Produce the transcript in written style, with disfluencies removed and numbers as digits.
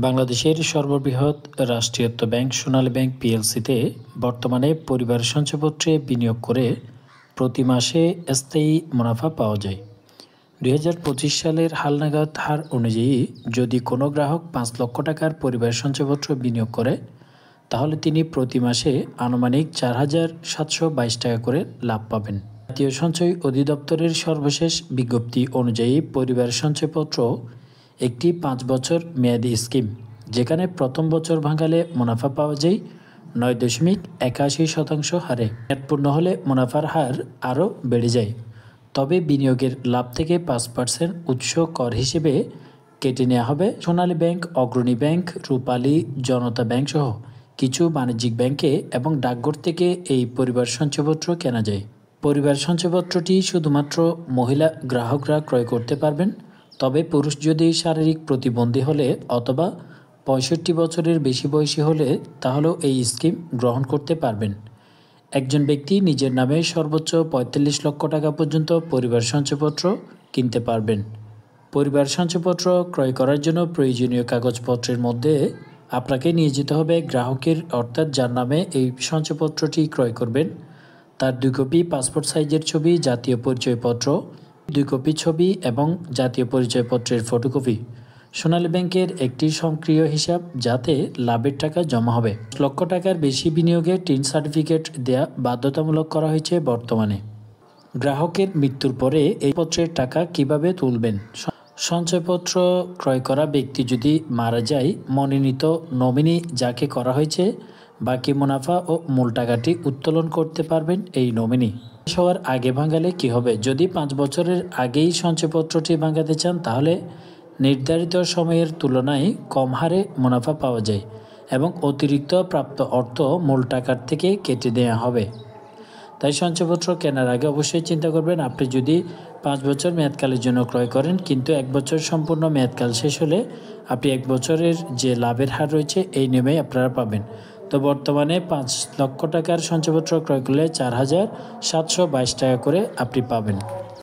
বাংলাদেশের সর্ববৃহৎ রাষ্ট্রায়ত্ত ব্যাংক সোনালী ব্যাংক পিএলসিতে বর্তমানে পরিবার সঞ্চয়পত্রে বিনিয়োগ করে প্রতি মাসে স্থায়ী মুনাফা পাওয়া যায়। 2025 সালের হালনাগাদ হার অনুযায়ী যদি কোনো গ্রাহক 5 লক্ষ টাকার পরিবার সঞ্চয়পত্র বিনিয়োগ করে, তাহলে তিনি প্রতি মাসে আনুমানিক 4,722 টাকা করে লাভ পাবেন। জাতীয় সঞ্চয় অধিদপ্তরের সর্বশেষ বিজ্ঞপ্তি অনুযায়ী পরিবার সঞ্চয়পত্র একটি 5 বছর মেয়াদী স্কিম, যেখানে প্রথম বছর ভাঙালে মুনাফা পাওয়া যায় 9.81% হারে। মেয়াদ পূর্ণ হলে মুনাফার হার আরও বেড়ে যায়। তবে বিনিয়োগের লাভ থেকে 5% উৎস কর হিসেবে কেটে নেওয়া হবে। সোনালী ব্যাংক, অগ্রণী ব্যাংক, রূপালী, জনতা ব্যাংক সহ কিছু বাণিজ্যিক ব্যাংকে এবং ডাকঘর থেকে এই পরিবার সঞ্চয়পত্র কেনা যায়। পরিবার সঞ্চয়পত্রটি শুধুমাত্র মহিলা গ্রাহকরা ক্রয় করতে পারবেন। তবে পুরুষ যদি শারীরিক প্রতিবন্ধী হলে অথবা 65 বছরের বেশি বয়সী হলে তাহলেও এই স্কিম গ্রহণ করতে পারবেন। একজন ব্যক্তি নিজের নামে সর্বোচ্চ 45 লক্ষ টাকা পর্যন্ত পরিবার সঞ্চয়পত্র কিনতে পারবেন। পরিবার সঞ্চয়পত্র ক্রয় করার জন্য প্রয়োজনীয় কাগজপত্রের মধ্যে আপনাকে নিয়ে যেতে হবে গ্রাহকের, অর্থাৎ যার নামে এই সঞ্চয়পত্রটি ক্রয় করবেন, তার 2 কপি পাসপোর্ট সাইজের ছবি, জাতীয় পরিচয়পত্র 2 কপি ছবি এবং জাতীয় পরিচয়পত্রের ফটোকপি। সোনালী ব্যাংকের একটি সক্রিয় হিসাব, যাতে লাভের টাকা জমা হবে। 10 লক্ষ টাকার বেশি বিনিয়োগে টিন সার্টিফিকেট দেয়া বাধ্যতামূলক করা হয়েছে বর্তমানে। গ্রাহকের মৃত্যুর পরে এই পত্রের টাকা কিভাবে তুলবেন? সঞ্চয়পত্র ক্রয় করা ব্যক্তি যদি মারা যায়, মনোনীত নমিনি যাকে করা হয়েছে বাকি মুনাফা ও মূল টাকাটি উত্তোলন করতে পারবেন এই নমিনি। হওয়ার আগে ভাঙালে কি হবে? যদি 5 বছরের আগেই সঞ্চয়পত্রটি ভাঙাতে চান, তাহলে নির্ধারিত সময়ের তুলনায় কম হারে মুনাফা পাওয়া যায় এবং অতিরিক্ত প্রাপ্ত অর্থ মূল টাকার থেকে কেটে দেওয়া হবে। তাই সঞ্চয়পত্র কেনার আগে অবশ্যই চিন্তা করবেন। আপনি যদি 5 বছর মেয়াদকালের জন্য ক্রয় করেন, কিন্তু 1 বছর সম্পূর্ণ মেয়াদকাল শেষ হলে আপনি 1 বছরের যে লাভের হার রয়েছে এই নিয়মেই আপনারা পাবেন। তো বর্তমানে 5 লক্ষ টাকার সঞ্চয়পত্র ক্রয় করলে 4,722 টাকা করে আপনি পাবেন।